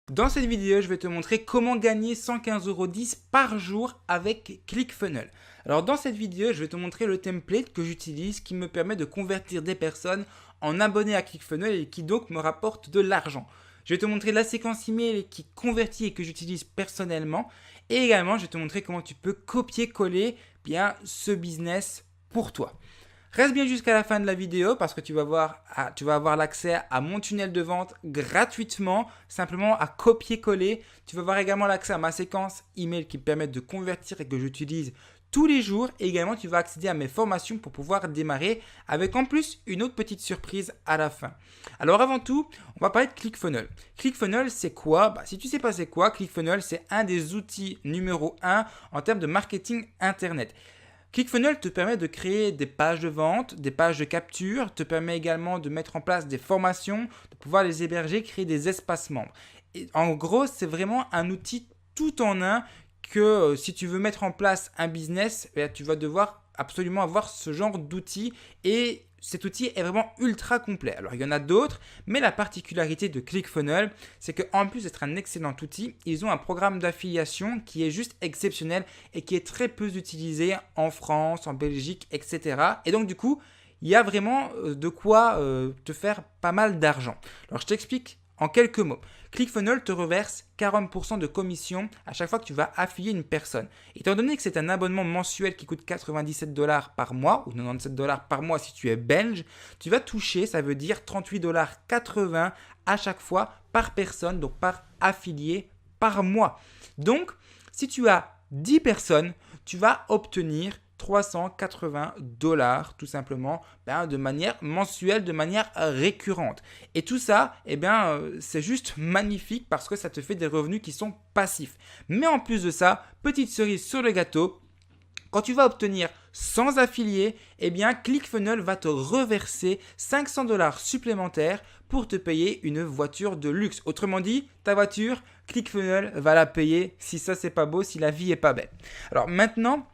Dans cette vidéo, je vais te montrer comment gagner 115,10 € par jour avec ClickFunnels. Alors dans cette vidéo, je vais te montrer le template que j'utilise qui me permet de convertir des personnes en abonnés à ClickFunnels et qui donc me rapporte de l'argent. Je vais te montrer la séquence email qui convertit et que j'utilise personnellement. Et également, je vais te montrer comment tu peux copier-coller bien ce business pour toi. Reste bien jusqu'à la fin de la vidéo parce que tu vas avoir l'accès à mon tunnel de vente gratuitement, simplement à copier-coller. Tu vas avoir également l'accès à ma séquence email qui me permet de convertir et que j'utilise tous les jours. Et également, tu vas accéder à mes formations pour pouvoir démarrer avec en plus une autre petite surprise à la fin. Alors avant tout, on va parler de ClickFunnels. ClickFunnels, c'est quoi? Si tu ne sais pas c'est quoi, ClickFunnels, c'est un des outils numéro 1 en termes de marketing Internet. ClickFunnels te permet de créer des pages de vente, des pages de capture, te permet également de mettre en place des formations, de pouvoir les héberger, créer des espaces membres. Et en gros, c'est vraiment un outil tout en un que si tu veux mettre en place un business, tu vas devoir absolument avoir ce genre d'outil et cet outil est vraiment ultra complet. Alors, il y en a d'autres, mais la particularité de ClickFunnels, c'est qu'en plus d'être un excellent outil, ils ont un programme d'affiliation qui est juste exceptionnel et qui est très peu utilisé en France, en Belgique, etc. Et donc, du coup, il y a vraiment de quoi te faire pas mal d'argent. Alors, je t'explique en quelques mots. ClickFunnels te reverse 40% de commission à chaque fois que tu vas affilier une personne. Étant donné que c'est un abonnement mensuel qui coûte 97 $ par mois ou 97 $ par mois si tu es belge, tu vas toucher, ça veut dire 38,80 $ à chaque fois par personne, donc par affilié par mois. Donc, si tu as 10 personnes, tu vas obtenir 380 $ tout simplement de manière mensuelle, de manière récurrente. Et tout ça, c'est juste magnifique parce que ça te fait des revenus qui sont passifs. Mais en plus de ça, petite cerise sur le gâteau, quand tu vas obtenir 100 affiliés, ClickFunnels va te reverser 500 $ supplémentaires pour te payer une voiture de luxe. Autrement dit, ta voiture, ClickFunnels va la payer si ça c'est pas beau, si la vie est pas belle. Alors maintenant,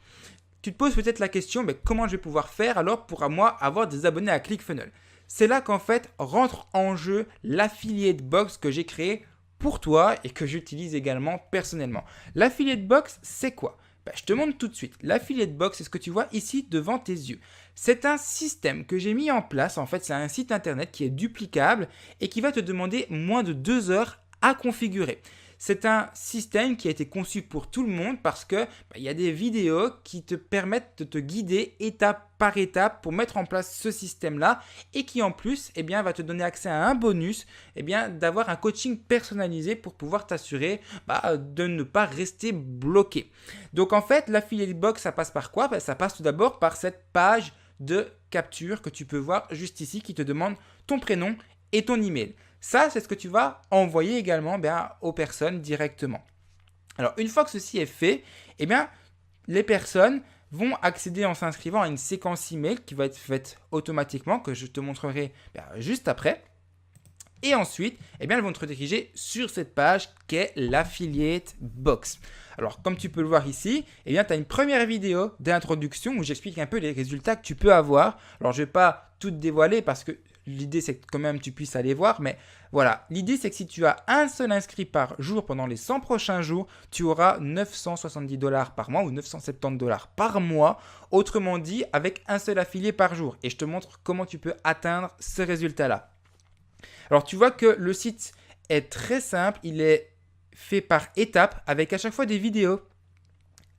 tu te poses peut-être la question, mais comment je vais pouvoir faire alors pour moi avoir des abonnés à ClickFunnels? C'est là qu'en fait rentre en jeu l'affiliate box que j'ai créé pour toi et que j'utilise également personnellement. L'affiliate box, c'est quoi? Je te montre tout de suite. L'affiliate box, c'est ce que tu vois ici devant tes yeux. C'est un système que j'ai mis en place. En fait, c'est un site internet qui est duplicable et qui va te demander moins de 2 heures à configurer. C'est un système qui a été conçu pour tout le monde parce que il y a des vidéos qui te permettent de te guider étape par étape pour mettre en place ce système-là et qui en plus va te donner accès à un bonus d'avoir un coaching personnalisé pour pouvoir t'assurer de ne pas rester bloqué. Donc en fait, l'affiliate box, ça passe par quoi? Ça passe tout d'abord par cette page de capture que tu peux voir juste ici qui te demande ton prénom et ton email. Ça, c'est ce que tu vas envoyer également aux personnes directement. Alors, une fois que ceci est fait, les personnes vont accéder en s'inscrivant à une séquence email qui va être faite automatiquement, que je te montrerai juste après. Et ensuite, elles vont te rediriger sur cette page qu'est l'affiliate box. Alors, comme tu peux le voir ici, tu as une première vidéo d'introduction où j'explique un peu les résultats que tu peux avoir. Alors, je ne vais pas tout te dévoiler parce que l'idée, c'est que quand même tu puisses aller voir. Mais voilà, l'idée, c'est que si tu as un seul inscrit par jour pendant les 100 prochains jours, tu auras 970 $ par mois ou 970 $ par mois. Autrement dit, avec un seul affilié par jour. Et je te montre comment tu peux atteindre ce résultat-là. Alors, tu vois que le site est très simple. Il est fait par étapes avec à chaque fois des vidéos.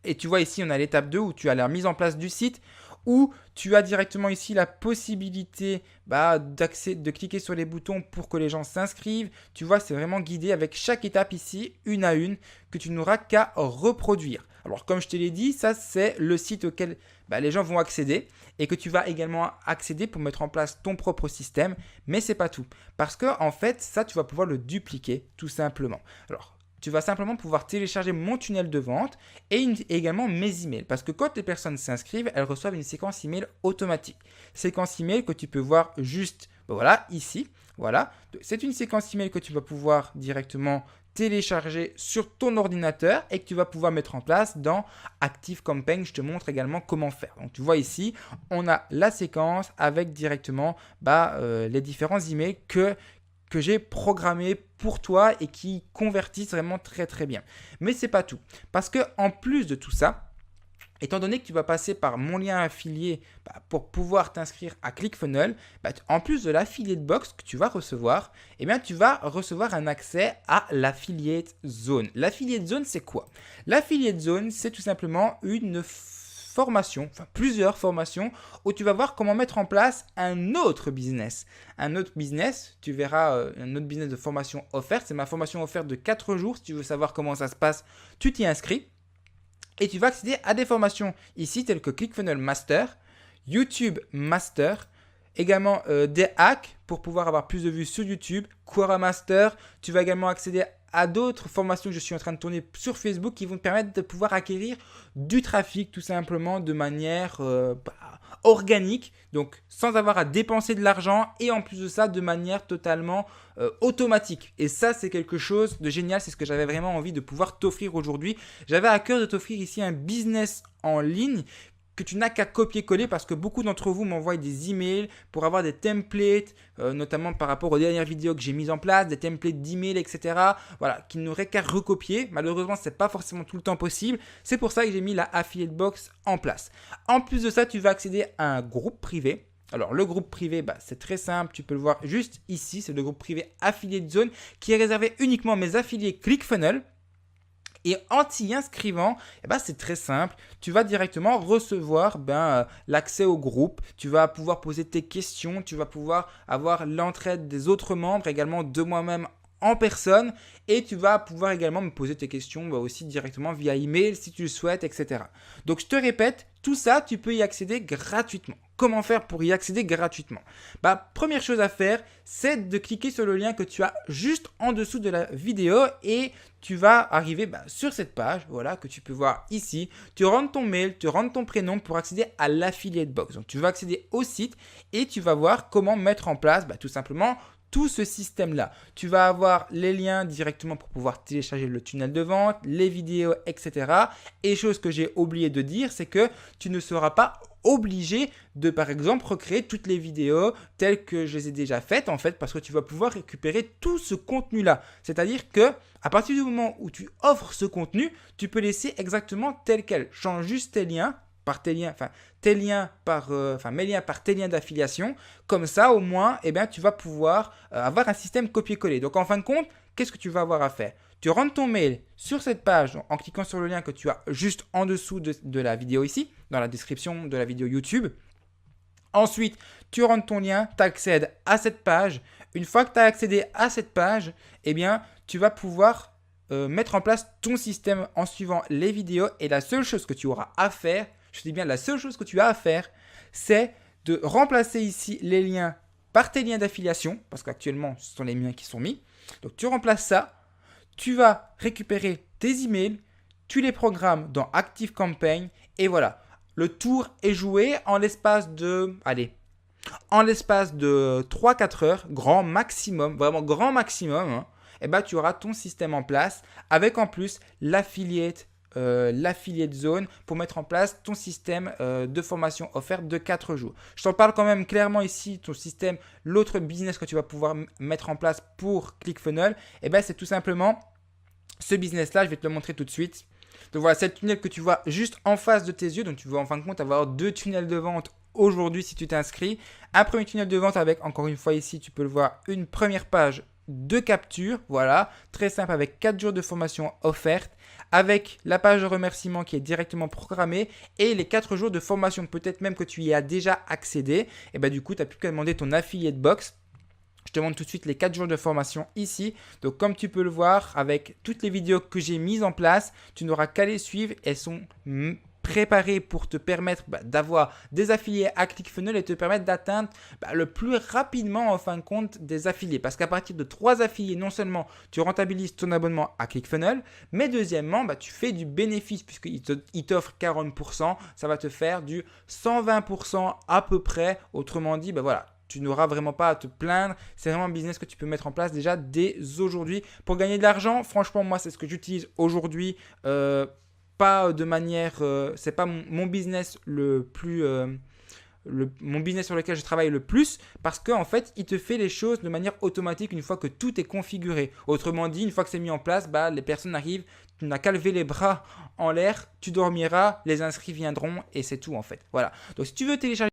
Et tu vois ici, on a l'étape 2 où tu as la mise en place du site, où tu as directement ici la possibilité de cliquer sur les boutons pour que les gens s'inscrivent. Tu vois, c'est vraiment guidé avec chaque étape ici, une à une, que tu n'auras qu'à reproduire. Alors, comme je te l'ai dit, ça, c'est le site auquel les gens vont accéder et que tu vas également accéder pour mettre en place ton propre système. Mais ce n'est pas tout. Parce que, en fait, ça, tu vas pouvoir le dupliquer tout simplement. Alors, tu vas simplement pouvoir télécharger mon tunnel de vente et également mes emails. Parce que quand les personnes s'inscrivent, elles reçoivent une séquence email automatique. Séquence email que tu peux voir juste ici. Voilà. C'est une séquence email que tu vas pouvoir directement télécharger sur ton ordinateur et que tu vas pouvoir mettre en place dans ActiveCampaign. Je te montre également comment faire. Donc, tu vois ici, on a la séquence avec directement les différents emails que j'ai programmé pour toi et qui convertissent vraiment très très bien. Mais c'est pas tout. Parce que en plus de tout ça, étant donné que tu vas passer par mon lien affilié pour pouvoir t'inscrire à ClickFunnels, en plus de l'affiliate box que tu vas recevoir, eh bien, tu vas recevoir un accès à l'affiliate zone. L'affiliate zone, c'est quoi? L'affiliate zone, c'est tout simplement une formation, enfin plusieurs formations où tu vas voir comment mettre en place un autre business. Un autre business, tu verras un autre business de formation offerte. C'est ma formation offerte de 4 jours. Si tu veux savoir comment ça se passe, tu t'y inscris. Et tu vas accéder à des formations ici telles que ClickFunnels Master, YouTube Master, également des hacks pour pouvoir avoir plus de vues sur YouTube, Quora Master. Tu vas également accéder à d'autres formations que je suis en train de tourner sur Facebook qui vont te permettre de pouvoir acquérir du trafic tout simplement de manière organique, donc sans avoir à dépenser de l'argent et en plus de ça de manière totalement automatique. Et ça, c'est quelque chose de génial, c'est ce que j'avais vraiment envie de pouvoir t'offrir aujourd'hui. J'avais à cœur de t'offrir ici un business en ligne que tu n'as qu'à copier-coller parce que beaucoup d'entre vous m'envoient des emails pour avoir des templates, notamment par rapport aux dernières vidéos que j'ai mises en place, des templates d'emails, etc. Voilà, qui n'auraient qu'à recopier. Malheureusement, ce n'est pas forcément tout le temps possible. C'est pour ça que j'ai mis la Affiliate Box en place. En plus de ça, tu vas accéder à un groupe privé. Alors, le groupe privé, c'est très simple. Tu peux le voir juste ici. C'est le groupe privé Affiliate Zone qui est réservé uniquement à mes affiliés ClickFunnels. Et en t'y inscrivant, c'est très simple. Tu vas directement recevoir l'accès au groupe. Tu vas pouvoir poser tes questions. Tu vas pouvoir avoir l'entraide des autres membres, également de moi-même en personne. Et tu vas pouvoir également me poser tes questions aussi directement via email si tu le souhaites, etc. Donc, je te répète, tout ça, tu peux y accéder gratuitement. Comment faire pour y accéder gratuitement? Première chose à faire, c'est de cliquer sur le lien que tu as juste en dessous de la vidéo et tu vas arriver sur cette page, voilà, que tu peux voir ici. Tu rentres ton mail, tu rentres ton prénom pour accéder à l'affiliate box. Donc, tu vas accéder au site et tu vas voir comment mettre en place tout simplement tout ce système-là. Tu vas avoir les liens directement pour pouvoir télécharger le tunnel de vente, les vidéos, etc. Et chose que j'ai oublié de dire, c'est que tu ne seras pas obligé de, par exemple, recréer toutes les vidéos telles que je les ai déjà faites, en fait, parce que tu vas pouvoir récupérer tout ce contenu-là. C'est-à-dire que à partir du moment où tu offres ce contenu, tu peux laisser exactement tel quel. Change juste tes liens par tes liens, mes liens par tes liens d'affiliation. Comme ça, au moins, tu vas pouvoir avoir un système copier-coller. Donc, en fin de compte, qu'est-ce que tu vas avoir à faire? Tu rentres ton mail sur cette page en cliquant sur le lien que tu as juste en dessous de la vidéo ici, dans la description de la vidéo YouTube. Ensuite, tu rentres ton lien, tu accèdes à cette page. Une fois que tu as accédé à cette page, tu vas pouvoir mettre en place ton système en suivant les vidéos. Et la seule chose que tu auras à faire, je dis bien la seule chose que tu as à faire, c'est de remplacer ici les liens par tes liens d'affiliation, parce qu'actuellement, ce sont les miens qui sont mis. Donc, tu remplaces ça. Tu vas récupérer tes emails, tu les programmes dans ActiveCampaign et voilà. Le tour est joué en l'espace de 3-4 heures, grand maximum, vraiment grand maximum, tu auras ton système en place avec en plus l'affiliate zone pour mettre en place ton système de formation offerte de 4 jours. Je t'en parle quand même clairement ici, ton système, l'autre business que tu vas pouvoir mettre en place pour ClickFunnels, c'est tout simplement ce business-là, je vais te le montrer tout de suite. Donc voilà, c'est le tunnel que tu vois juste en face de tes yeux. Donc tu vas en fin de compte avoir 2 tunnels de vente aujourd'hui si tu t'inscris. Un premier tunnel de vente avec, encore une fois ici, tu peux le voir, une première page de capture. Voilà, très simple avec 4 jours de formation offerte. Avec la page de remerciement qui est directement programmée et les 4 jours de formation. Peut-être même que tu y as déjà accédé. Et du coup, tu n'as plus qu'à demander ton affiliate box. Je te montre tout de suite les 4 jours de formation ici. Donc, comme tu peux le voir, avec toutes les vidéos que j'ai mises en place, tu n'auras qu'à les suivre. Elles sont préparées pour te permettre d'avoir des affiliés à ClickFunnels et te permettre d'atteindre le plus rapidement, en fin de compte, des affiliés. Parce qu'à partir de 3 affiliés, non seulement tu rentabilises ton abonnement à ClickFunnels, mais deuxièmement, tu fais du bénéfice puisqu'il t'offre 40%. Ça va te faire du 120% à peu près. Autrement dit, voilà. Tu n'auras vraiment pas à te plaindre. C'est vraiment un business que tu peux mettre en place déjà dès aujourd'hui pour gagner de l'argent. Franchement, moi, c'est ce que j'utilise aujourd'hui. Pas de manière… c'est pas mon business le plus mon business sur lequel je travaille le plus, parce qu'en fait, il te fait les choses de manière automatique une fois que tout est configuré. Autrement dit, une fois que c'est mis en place, les personnes arrivent, tu n'as qu'à lever les bras en l'air, tu dormiras, les inscrits viendront et c'est tout en fait. Voilà. Donc si tu veux télécharger